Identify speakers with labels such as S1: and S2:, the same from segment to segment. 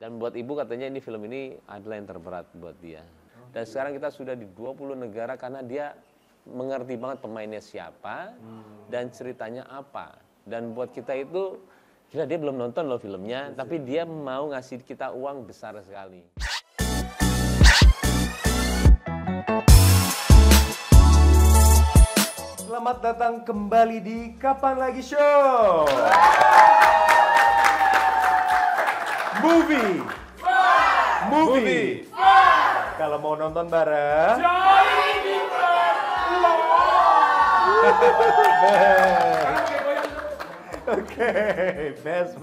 S1: Dan buat ibu katanya ini film ini adalah yang terberat buat dia. Dan sekarang kita sudah di 20 negara karena dia mengerti banget pemainnya siapa dan ceritanya apa. Dan buat kita itu, gila dia belum nonton loh filmnya, tapi dia mau ngasih kita uang besar sekali.
S2: Selamat datang kembali di Kapan Lagi Show. Movie. Kalau mau nonton bareng, Oke, best.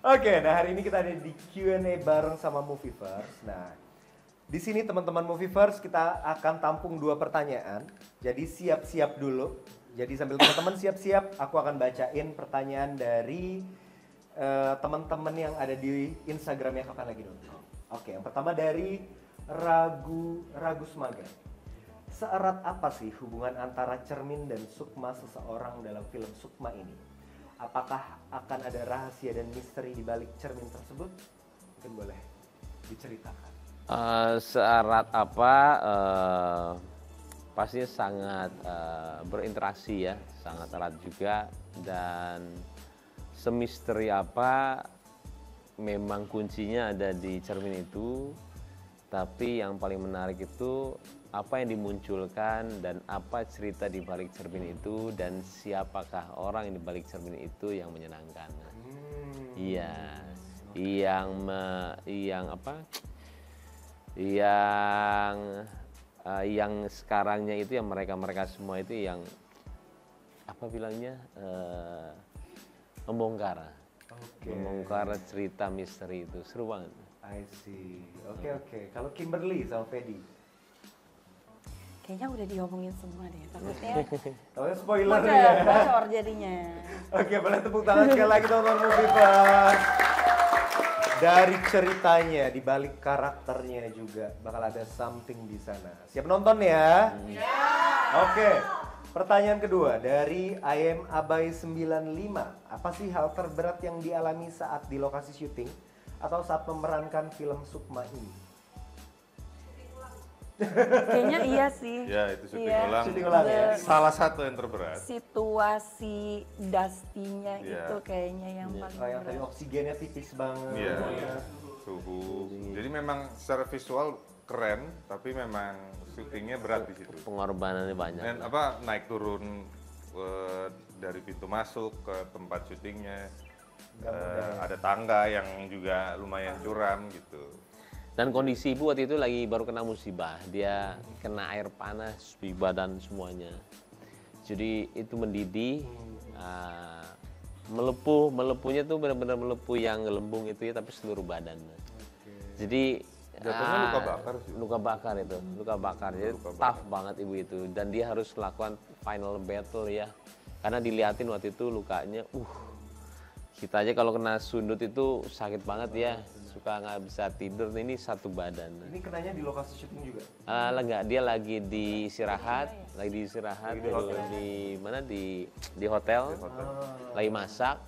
S2: Oke, nah hari ini kita ada di Q&A bareng sama Movieverse. Nah, di sini teman-teman Movieverse kita akan tampung 2 pertanyaan. Jadi siap-siap dulu. Jadi sambil teman-teman siap-siap, aku akan bacain pertanyaan dari teman-teman yang ada di Instagramnya Kapan Lagi dong. Oke, yang pertama dari Ragu Smaga. Seerat apa sih hubungan antara cermin dan sukma seseorang dalam film Sukma ini? Apakah akan ada rahasia dan misteri di balik cermin tersebut? Mungkin boleh diceritakan.
S1: Seerat apa? Pastinya sangat berinteraksi ya, sangat erat juga. Dan semisteri apa, memang kuncinya ada di cermin itu. Tapi yang paling menarik itu apa yang dimunculkan dan apa cerita di balik cermin itu dan siapakah orang yang di balik cermin itu yang menyenangkan. Iya, yang sekarangnya itu yang mereka semua itu yang apa bilangnya membongkar cerita misteri itu seru banget.
S2: I see. Oke. Kalau Kimberly sama Fedi?
S3: Kayaknya udah diomongin semua deh, takutnya
S2: spoiler ya.
S3: Bocor jadinya.
S2: Oke, boleh tepuk tangan sekali lagi teman-teman Movieverse. Dari ceritanya, di balik karakternya juga bakal ada something di sana. Siap nonton ya? Oke. Pertanyaan kedua dari IM Abai 95. Apa sih hal terberat yang dialami saat di lokasi syuting atau saat memerankan film Sukma ini?
S3: Kayaknya iya sih.
S4: Ya, itu syuting ulang.
S2: Syuting ulang ya.
S4: Salah satu yang terberat.
S3: Situasi dustinya itu kayaknya yang paling
S2: Yang tadi
S3: berat.
S2: oksigennya tipis banget.
S4: Iya. Suhu. Jadi memang secara visual keren, tapi memang syutingnya berat di situ.
S1: Pengorbanannya banyak.
S4: Dan naik turun dari pintu masuk ke tempat syutingnya. Ada tangga yang juga lumayan curam gitu.
S1: Dan kondisi ibu waktu itu lagi baru kena musibah, dia kena air panas di badan semuanya. Jadi itu mendidih, melepuhnya tuh benar-benar melepuh yang gelembung itu ya, tapi seluruh badan. Jadi
S4: jatuhnya luka bakar sih.
S1: Luka bakar. Jadi tough banget ibu itu, dan dia harus melakukan final battle ya, karena dilihatin waktu itu lukanya, kita aja kalau kena sundut itu sakit banget ya, suka nggak bisa tidur. Ini satu badan.
S2: Ini kenanya di lokasi syuting juga?
S1: Enggak, dia lagi diistirahat, di mana di hotel, lagi masak,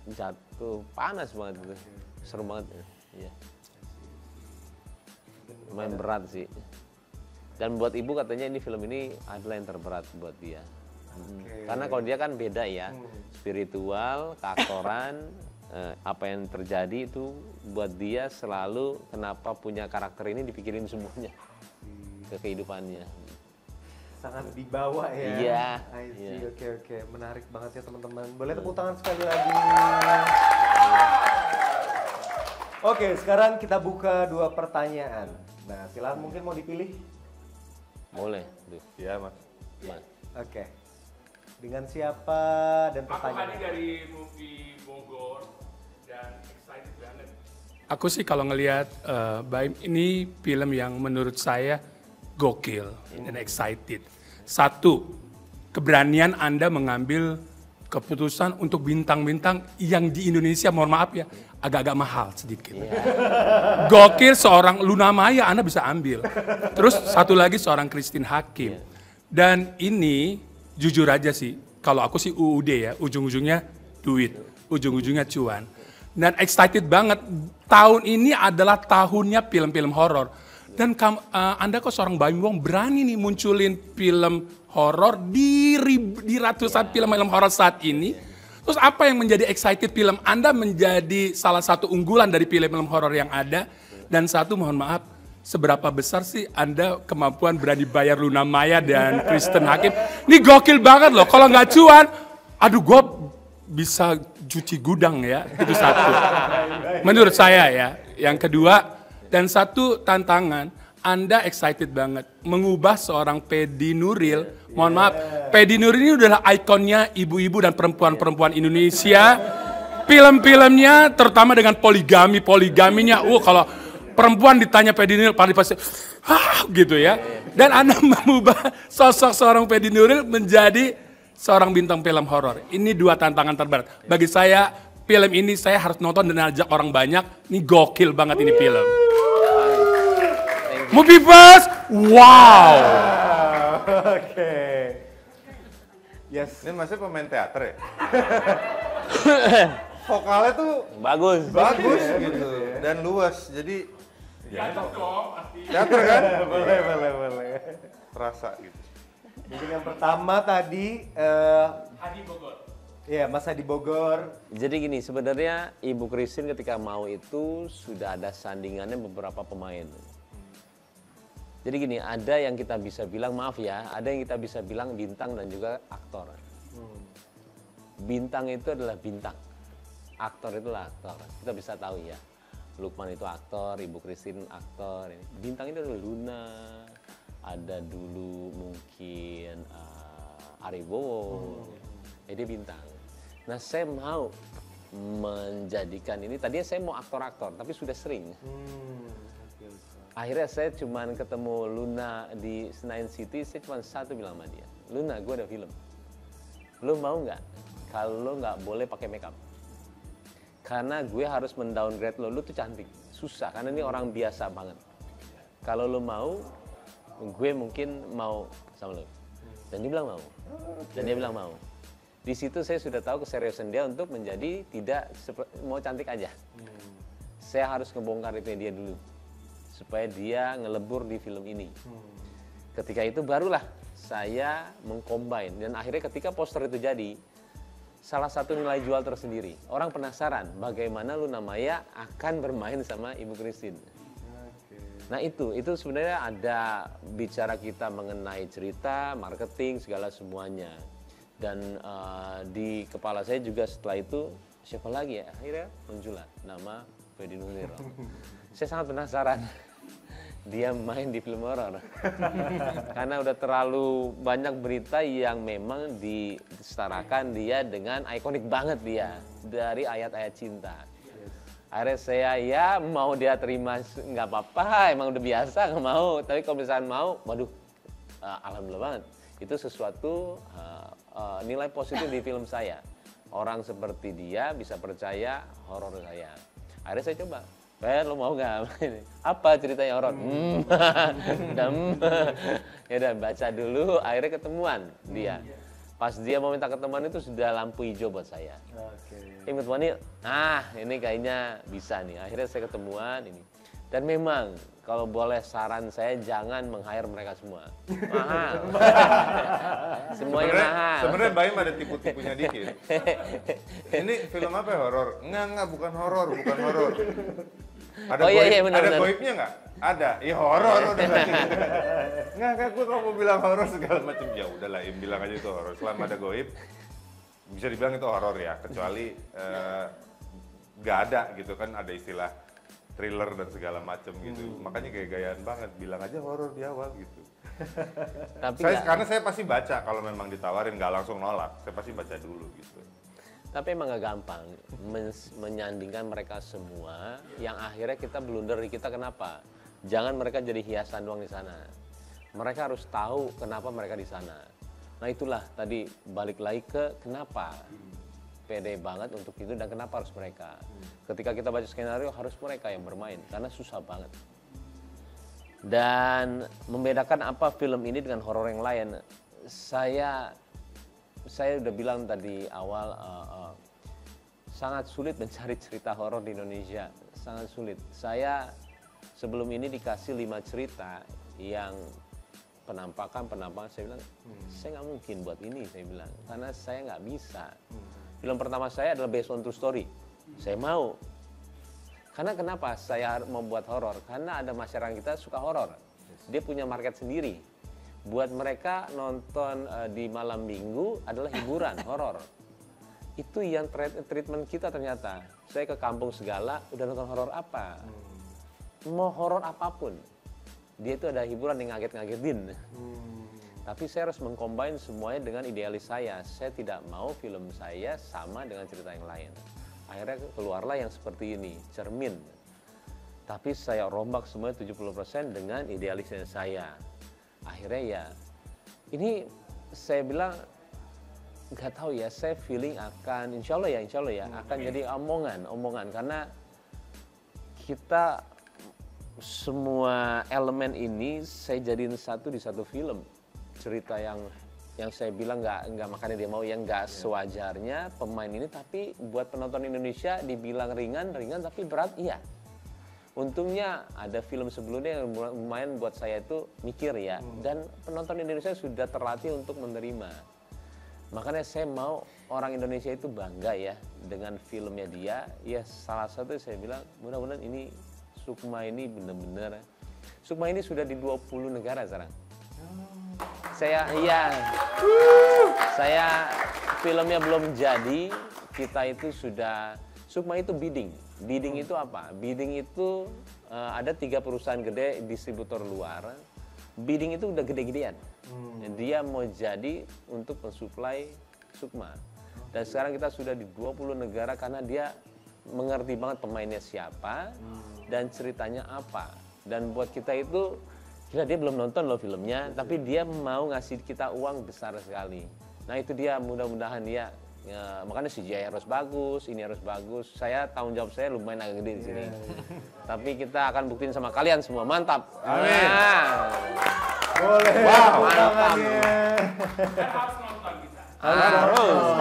S1: jatuh panas banget itu, seru banget ya. Lumayan berat sih. Dan buat ibu katanya ini film ini adalah yang terberat buat dia. Karena kalau dia kan beda ya, spiritual, keaktoran, apa yang terjadi itu buat dia selalu kenapa punya karakter ini dipikirin semuanya ke kehidupannya.
S2: Sangat dibawa ya.
S1: Iya.
S2: Oke. Menarik banget ya teman-teman. Boleh tepuk tangan sekali lagi. Oke, sekarang kita buka 2 pertanyaan. Nah, silakan mungkin mau dipilih.
S1: Boleh.
S4: Iya, Mas.
S2: Oke. Dengan siapa dan
S5: Aku
S2: pertanyaan?
S5: tadi dari movie Bogor dan excited banget.
S6: Aku sih kalau ngelihat Baim ini film yang menurut saya gokil dan excited. Satu, keberanian Anda mengambil keputusan untuk bintang-bintang yang di Indonesia, mohon maaf ya, agak-agak mahal sedikit. Gokil seorang Luna Maya Anda bisa ambil. Terus satu lagi seorang Christine Hakim. Dan ini jujur aja sih, kalau aku sih UUD ya, ujung-ujungnya duit, ujung-ujungnya cuan. Dan excited banget. Tahun ini adalah tahunnya film-film horor. Dan Anda kok seorang Baim Wong berani nih munculin film horor di ratusan film-film horor saat ini. Terus apa yang menjadi excited film Anda menjadi salah satu unggulan dari film-film horor yang ada? Dan satu, mohon maaf, seberapa besar sih Anda kemampuan berani bayar Luna Maya dan Kristen Hakim? Ini gokil banget loh, kalau nggak cuan, aduh gue bisa cuci gudang ya, itu satu. Menurut saya ya. Yang kedua, dan satu tantangan, Anda excited banget mengubah seorang Pedi Nuril. Mohon maaf, Pedi Nuril ini adalah ikonnya ibu-ibu dan perempuan-perempuan Indonesia. Film-filmnya terutama dengan poligaminya, kalau perempuan ditanya Pedi Nuril pasti gitu ya. Dan Anda mengubah sosok seorang Pedi Nuril menjadi seorang bintang film horor. Ini dua tantangan terberat. Bagi saya, film ini saya harus nonton dan ajak orang banyak. Ini gokil banget ini film. Moviefers, wow.
S2: Oke. Yes.
S4: Ini masih pemain teater ya? Vokalnya tuh
S1: Bagus.
S4: bagus gitu dan luas. Jadi teater kan?
S2: Boleh.
S4: Terasa gitu.
S2: Mungkin yang pertama tadi,
S5: Hadi Bogor.
S2: ya Mas Hadi Bogor.
S1: Jadi gini, sebenarnya Ibu Christine ketika mau itu sudah ada sandingannya beberapa pemain. Jadi gini, ada yang kita bisa bilang, maaf ya, ada yang kita bisa bilang bintang dan juga aktor. Bintang itu adalah bintang, aktor itu adalah aktor. Kita bisa tahu ya, Lukman itu aktor, Ibu Christine aktor. Bintang itu adalah Luna, ada dulu mungkin Ari Bowo, dia bintang. Nah saya mau menjadikan ini, tadinya saya mau aktor-aktor, tapi sudah sering. Akhirnya saya cuman ketemu Luna di Senayan City, saya cuma satu bilang sama dia, Luna gue ada film, lo mau nggak? Kalau lo nggak boleh pakai makeup, karena gue harus mendowngrade lo tuh cantik, susah, karena ini orang biasa banget. Kalau lo mau, gue mungkin mau sama lo. Dan dia bilang mau. Dan dia bilang mau. Di situ saya sudah tahu keseriusan dia untuk menjadi tidak mau cantik aja. Saya harus ngebongkar itu dia dulu. Supaya dia ngelebur di film ini. Ketika itu barulah saya mengcombine. Dan akhirnya ketika poster itu jadi, salah satu nilai jual tersendiri. Orang penasaran bagaimana Luna Maya akan bermain sama Ibu Christine. Nah itu sebenarnya ada bicara kita mengenai cerita, marketing, segala semuanya. Dan di kepala saya juga setelah itu, siapa lagi ya? Akhirnya muncullah nama Pedi Nuril. Saya sangat penasaran, dia main di film horor. Karena udah terlalu banyak berita yang memang disetarakan dia dengan ikonik banget dia. Dari ayat-ayat cinta. Akhirnya saya ya mau dia terima nggak apa-apa, emang udah biasa nggak mau. Tapi kalau misalnya mau, waduh, alhamdulillah banget. Itu sesuatu nilai positif di film saya. Orang seperti dia bisa percaya horor saya. Akhirnya saya coba, lo mau nggak? Apa ceritanya horor? Ya udah baca dulu. Akhirnya ketemuan dia. Pas dia mau minta ketemuan itu sudah lampu hijau buat saya. Ingat Wani, ini kayaknya bisa nih. Akhirnya saya ketemuan ini. Dan memang kalau boleh saran saya jangan meng-hire mereka semua. Mahal. Semuanya mahal.
S4: Sebenarnya Baim ada tipu-tipunya dikit. Ini film apa ya, horor? Enggak, bukan horor. Ada
S1: benar.
S4: Ada goibnya nggak? Ada. Ya horor udah tadi. Enggak, gue kalau mau bilang horor segala macam ya udahlah, bilang aja itu horor. Selama ada goib bisa dibilang itu horor ya, kecuali nggak ada gitu kan, ada istilah thriller dan segala macam gitu. Makanya gaya-gayaan banget, bilang aja horor di awal gitu.
S1: Tapi
S4: Karena saya pasti baca kalau memang ditawarin, nggak langsung nolak. Saya pasti baca dulu gitu.
S1: Tapi emang gak gampang menyandingkan mereka semua yang akhirnya kita blunder di kita. Kenapa? Jangan mereka jadi hiasan doang di sana. Mereka harus tahu kenapa mereka di sana. Nah itulah tadi balik lagi ke kenapa pede banget untuk itu dan kenapa harus mereka. Ketika kita baca skenario harus mereka yang bermain karena susah banget. Dan membedakan apa film ini dengan horor yang lain, saya udah bilang tadi awal, sangat sulit mencari cerita horor di Indonesia, sangat sulit. Saya sebelum ini dikasih 5 cerita yang penampakan, saya bilang, saya nggak mungkin buat ini, saya bilang, karena saya nggak bisa. Film pertama saya adalah based on true story, saya mau. Karena kenapa saya mau buat horor? Karena ada masyarakat kita suka horor, dia punya market sendiri. Buat mereka nonton di malam minggu adalah hiburan, horor. Itu yang treatment kita ternyata. Saya ke kampung segala, udah nonton horor apa? Mau horor apapun, dia itu ada hiburan yang ngaget-ngagetin. Tapi saya harus mengcombine semuanya dengan idealis saya. Saya tidak mau film saya sama dengan cerita yang lain. Akhirnya keluarlah yang seperti ini, cermin. Tapi saya rombak semuanya 70% dengan idealisnya saya. Akhirnya ya, ini saya bilang, nggak tahu ya, saya feeling akan, insya Allah ya, akan jadi omongan. Karena kita semua elemen ini saya jadiin satu di satu film. Cerita yang saya bilang nggak makanya dia mau yang nggak sewajarnya pemain ini, tapi buat penonton Indonesia dibilang ringan tapi berat, iya. Untungnya ada film sebelumnya yang lumayan buat saya itu mikir ya, dan penonton Indonesia sudah terlatih untuk menerima. Makanya saya mau orang Indonesia itu bangga ya dengan filmnya dia. Ya salah satu saya bilang mudah-mudahan ini Sukma ini benar-benar. Sukma ini sudah di 20 negara sekarang. Saya filmnya belum jadi, kita itu sudah, Sukma itu bidding. Bidding itu apa? Bidding itu ada 3 perusahaan gede distributor luar. Bidding itu udah gede-gedean. Dia mau jadi untuk mensuplai Sukma. Dan sekarang kita sudah di 20 negara karena dia mengerti banget pemainnya siapa dan ceritanya apa. Dan buat kita itu, dia belum nonton loh filmnya, tapi dia mau ngasih kita uang besar sekali. Nah itu dia, mudah-mudahan dia. Ya, makanya CGI harus bagus, ini harus bagus. Saya tanggung jawab saya lumayan agak gede di sini. Tapi kita akan buktiin sama kalian semua, mantap.
S4: Amin.
S1: Nah.
S2: Boleh.
S1: Wow,
S2: mantap.
S5: Dan harus nonton kita.
S1: Harus.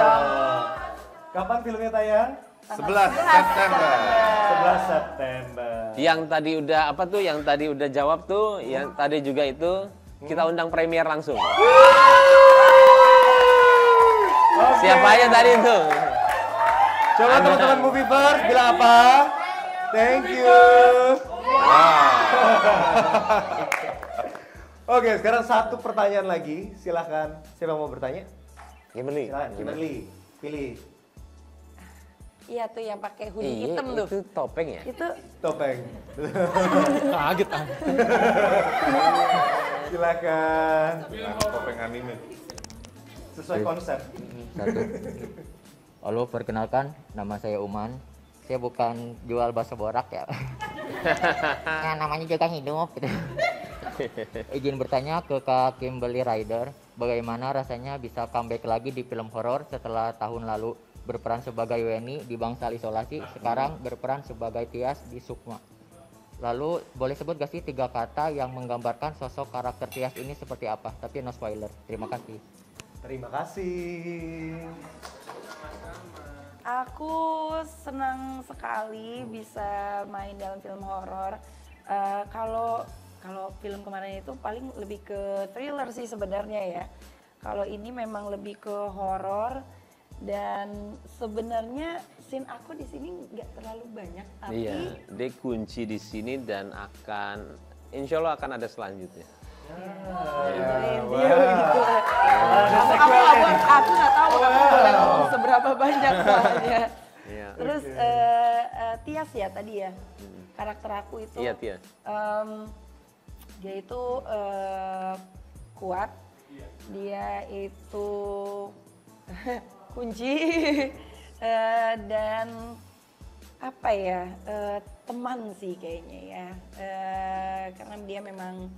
S2: Kapan filmnya tayang?
S4: 11 September.
S2: 11 September.
S1: Yang tadi udah apa tuh? Yang tadi udah jawab tuh, yang tadi juga itu kita undang premier langsung.
S2: Okay.
S1: Siapa aja tadi itu?
S2: Coba teman-teman Movieverse bilang apa? Thank you. Oke, sekarang satu pertanyaan lagi. Silakan. Siapa yang mau bertanya?
S1: Kimberly.
S2: Silakan, Kimberly. Pilih.
S3: Iya tuh yang pakai hoodie hitam tuh.
S1: Itu topeng ya?
S3: Itu
S2: Topeng.
S6: Kaget ah.
S2: Silakan.
S4: Topeng anime.
S2: Sesuai konsep.
S7: Satu. Halo, perkenalkan, nama saya Uman. Saya bukan jual bakso borak ya. Ya, namanya juga hidup. Gitu. Izin bertanya ke Kak Kimberly Rider, bagaimana rasanya bisa comeback lagi di film horor setelah tahun lalu berperan sebagai Weni di Bangsal Isolasi, sekarang berperan sebagai Tias di Sukma. Lalu boleh sebut gak sih 3 kata yang menggambarkan sosok karakter Tias ini seperti apa? Tapi no spoiler. Terima kasih.
S2: Terima kasih.
S3: aku senang sekali bisa main dalam film horor. Kalau film kemarin itu paling lebih ke thriller sih sebenarnya ya. Kalau ini memang lebih ke horor. Dan sebenarnya scene aku di sini nggak terlalu banyak, tapi
S1: Iya, dia kunci di sini dan akan, insya Allah akan ada selanjutnya.
S3: Aku nggak tahu aku boleh ngomong seberapa banyak soalnya.
S1: Iya.
S3: Terus Tias ya tadi ya, karakter aku itu
S1: Iya, Tia.
S3: dia itu kuat, dia itu kunci dan apa ya, teman sih kayaknya ya, karena dia memang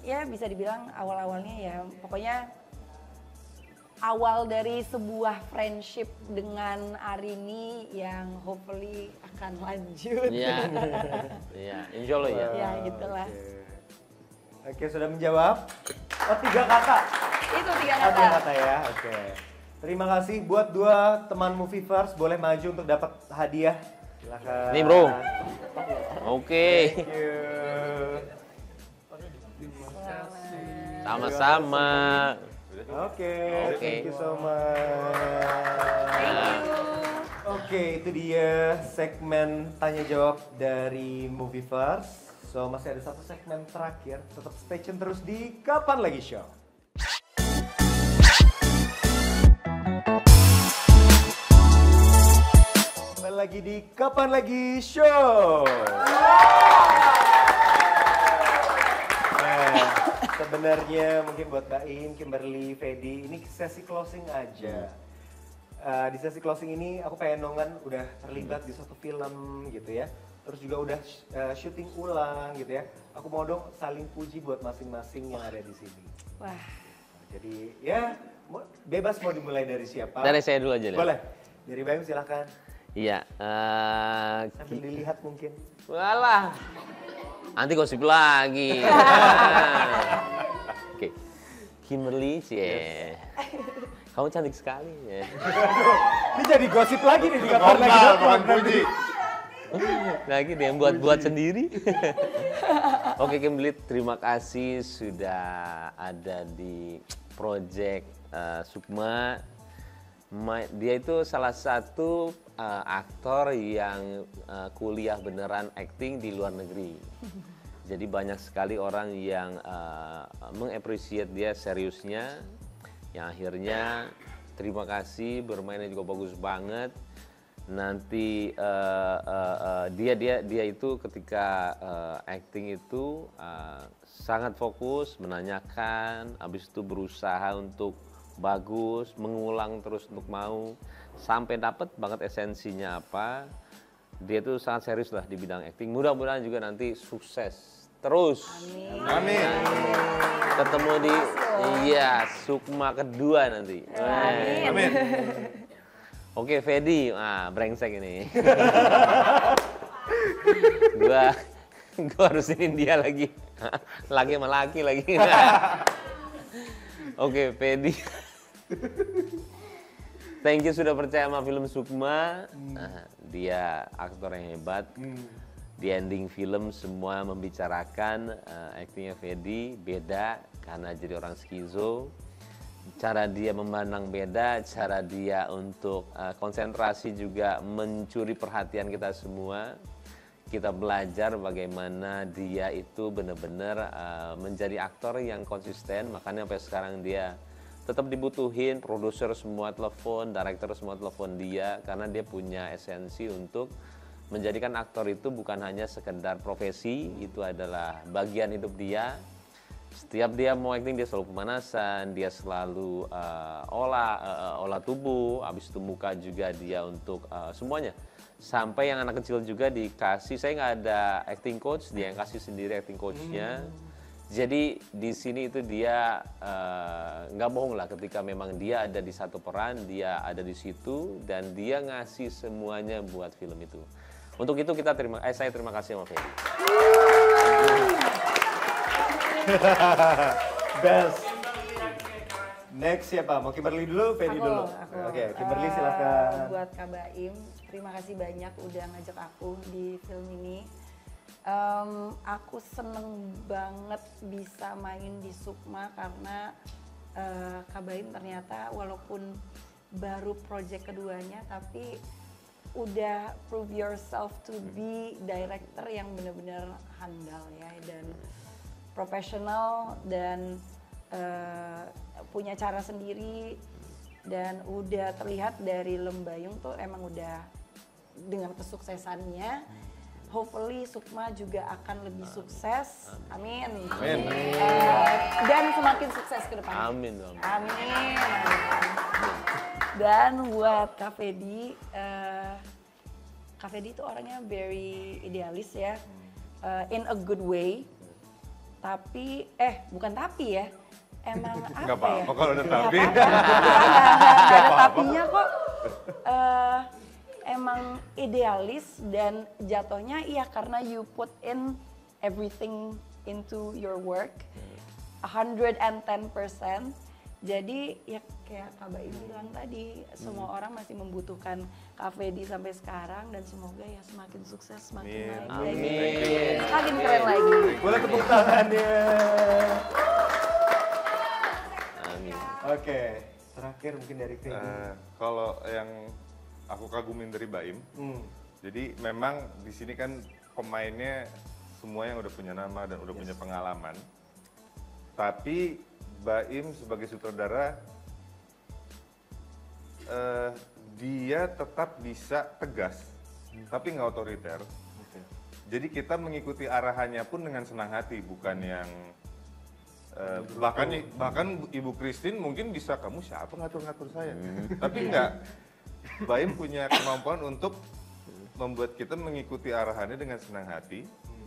S3: ya bisa dibilang awal-awalnya ya pokoknya awal dari sebuah friendship dengan Arini yang hopefully akan lanjut.
S1: Iya, iya, insya Allah ya.
S3: Ya gitulah.
S2: Oke, sudah menjawab. Oh, 3 kata.
S3: Itu 3
S2: Oh, 3
S3: kata.
S2: kata ya. Oke. Terima kasih buat dua teman Moviverse, boleh maju untuk dapat hadiah. Silakan.
S1: Nih bro. Oke.
S2: Thank you.
S1: Sama-sama.
S2: Oke,
S1: Oke.
S2: thank you so much. Oke, itu dia segmen tanya jawab dari Moviverse. So, masih ada satu segmen terakhir. Tetap stay tune terus di Kapan Lagi Show. Kembali lagi di Kapan Lagi Show. Nah, sebenarnya mungkin buat Mbak Im, Kimberly, Fedi, ini sesi closing aja. Di sesi closing ini aku pengen nongan udah terlibat di suatu film gitu ya. Terus juga udah syuting ulang gitu ya. Aku mau dong saling puji buat masing-masing yang ada di sini.
S3: Wah,
S2: Jadi ya bebas mau dimulai dari siapa.
S1: Dari saya dulu aja deh.
S2: Boleh. Dari Bang silakan.
S1: Iya.
S2: Sambil dilihat mungkin.
S1: Walah. Nanti gosip lagi. Oke. Kimberly sih. Kamu cantik sekali ya.
S2: Ini jadi gosip lagi nih di Kapan Lagi
S4: Bukan
S2: Show.
S4: puji.
S1: Lagi deh yang buat sendiri. Oke Kimberly, terima kasih sudah ada di project Sukma. Dia itu salah satu aktor yang kuliah beneran acting di luar negeri. Jadi banyak sekali orang yang mengapresiasi dia seriusnya. Yang akhirnya terima kasih, bermainnya juga bagus banget. Nanti dia itu ketika acting itu sangat fokus, menanyakan, habis itu berusaha untuk bagus, mengulang terus untuk mau sampai dapat banget esensinya apa. Dia tuh sangat serius lah di bidang acting. Mudah-mudahan juga nanti sukses terus.
S4: Amin.
S1: Ketemu di Sukma kedua nanti.
S4: Amin.
S1: Oke, Fedi, brengsek ini. gua harus ini dia lagi. Lagi sama laki lagi. Oke, Fedi. Thank you sudah percaya sama film Sukma. Dia aktor yang hebat. Di ending film semua membicarakan aktingnya Fedi beda karena jadi orang skizo. Cara dia memandang beda, cara dia untuk konsentrasi juga mencuri perhatian kita semua. Kita belajar bagaimana dia itu benar-benar menjadi aktor yang konsisten, makanya sampai sekarang dia tetap dibutuhin, produser semua telepon, director semua telepon dia, karena dia punya esensi untuk menjadikan aktor itu bukan hanya sekedar profesi, itu adalah bagian hidup dia. Setiap dia mau acting dia selalu pemanasan, dia selalu olah tubuh, habis itu muka juga dia untuk semuanya. Sampai yang anak kecil juga dikasih, saya nggak ada acting coach, dia yang kasih sendiri acting coachnya. Jadi di sini itu dia nggak bohong lah ketika memang dia ada di satu peran, dia ada di situ dan dia ngasih semuanya buat film itu. Untuk itu saya terima kasih sama Fedi.
S2: Best. Next siapa? Mau Kimberly dulu, Fedi dulu? Oke, Kimberly silakan.
S3: Buat Kak Baim, terima kasih banyak udah ngajak aku di film ini. Aku seneng banget bisa main di Sukma karena Kak Baim ternyata walaupun baru project keduanya tapi udah prove yourself to be director yang benar-benar handal ya dan profesional dan punya cara sendiri dan udah terlihat dari Lembayung tuh emang udah dengan kesuksesannya. Hopefully Sukma juga akan lebih sukses. Amin.
S4: Amin.
S3: Dan semakin sukses ke depan.
S1: Amin.
S3: Amin. Dan buat Kak Fedi itu orangnya very idealis ya, in a good way. Tapi, bukan tapi ya, emang apa
S4: Nggak apa-apa
S3: ya?
S4: kalau ada tapi.
S3: Nggak ada tapinya kok. Emang idealis dan jatuhnya iya karena you put in everything into your work 110%. Jadi ya kayak Kak Baim bilang tadi, semua orang masih membutuhkan Kak Fedi sampai sekarang dan semoga ya semakin sukses, semakin naik lagi,
S1: Amin.
S3: semakin keren lagi.
S2: Boleh tepuk tangannya.
S1: Amin.
S2: Oke, terakhir mungkin dari Fedi.
S4: Kalau yang aku kagumin dari Baim, jadi memang di sini kan pemainnya semua yang udah punya nama dan udah punya pengalaman. Tapi Baim sebagai sutradara, dia tetap bisa tegas, tapi nggak otoriter. Jadi kita mengikuti arahannya pun dengan senang hati, bukan yang bahkan Ibu Christine mungkin bisa, kamu siapa ngatur-ngatur saya? Tapi enggak. Baim punya kemampuan untuk membuat kita mengikuti arahannya dengan senang hati,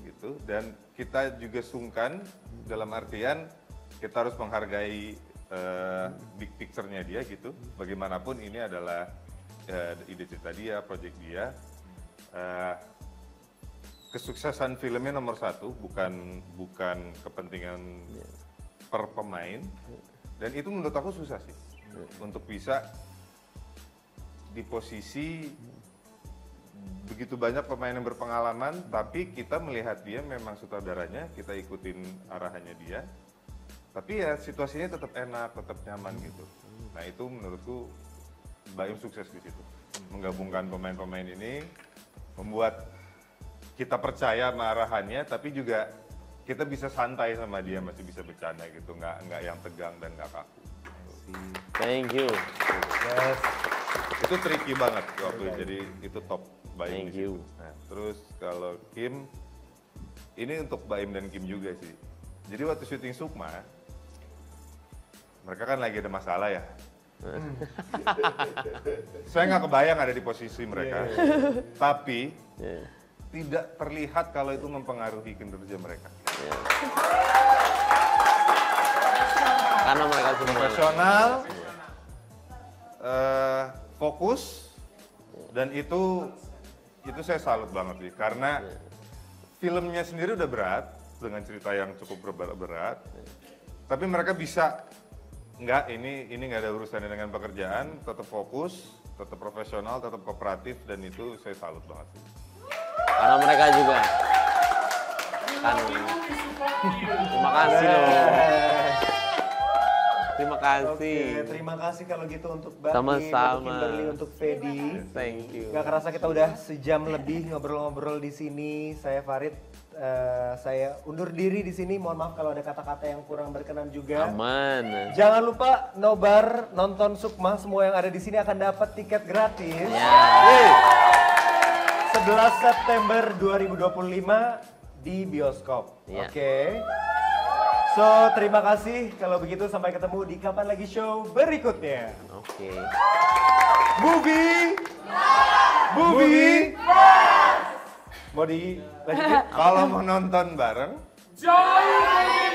S4: gitu. Dan kita juga sungkan dalam artian kita harus menghargai big picture-nya dia, gitu. Bagaimanapun ini adalah ide cerita dia, project dia. Kesuksesan filmnya nomor satu, bukan kepentingan per pemain. Dan itu menurut aku susah sih, untuk bisa di posisi begitu banyak pemain yang berpengalaman, tapi kita melihat dia memang sutradaranya, kita ikutin arahannya dia, tapi ya situasinya tetap enak, tetap nyaman gitu. Nah itu menurutku Baim sukses di situ, menggabungkan pemain-pemain ini, membuat kita percaya sama arahannya, tapi juga kita bisa santai sama dia, masih bisa bercanda gitu, nggak yang tegang dan nggak kaku.
S1: Thank you.
S2: Yes.
S4: Itu tricky banget waktu jadi itu top Baim.
S1: Thank you.
S4: Nah, terus kalau Kim, ini untuk Baim dan Kim juga sih. Jadi waktu syuting Sukma, mereka kan lagi ada masalah ya. Saya nggak kebayang ada di posisi mereka, tapi tidak terlihat kalau itu mempengaruhi kinerja mereka.
S1: Karena mereka semua
S4: Profesional, fokus, dan itu saya salut banget sih, karena filmnya sendiri udah berat dengan cerita yang cukup berat, tapi mereka bisa ini nggak ada urusannya dengan pekerjaan, tetap fokus, tetap profesional, tetap kooperatif, dan itu saya salut banget sih.
S1: karena mereka juga kan. Terima kasih loh. Terima kasih.
S2: Oke, terima kasih kalau gitu untuk Baim,
S1: Sama-sama.
S2: untuk Kimberly, untuk Fedi.
S1: Thank you.
S2: Gak kerasa kita udah sejam lebih ngobrol-ngobrol di sini. Saya Farid, saya undur diri di sini. Mohon maaf kalau ada kata-kata yang kurang berkenan juga.
S1: Aman.
S2: Jangan lupa nobar nonton Sukma, semua yang ada di sini akan dapat tiket gratis.
S1: Ya.
S2: 11 September 2025 di bioskop.
S1: Ya.
S2: Oke. So, terima kasih. Kalau begitu sampai ketemu di Kapan Lagi Show berikutnya.
S1: Oke.
S2: Movie. Mau dilanjutin?
S4: Kalau mau nonton bareng,
S5: Join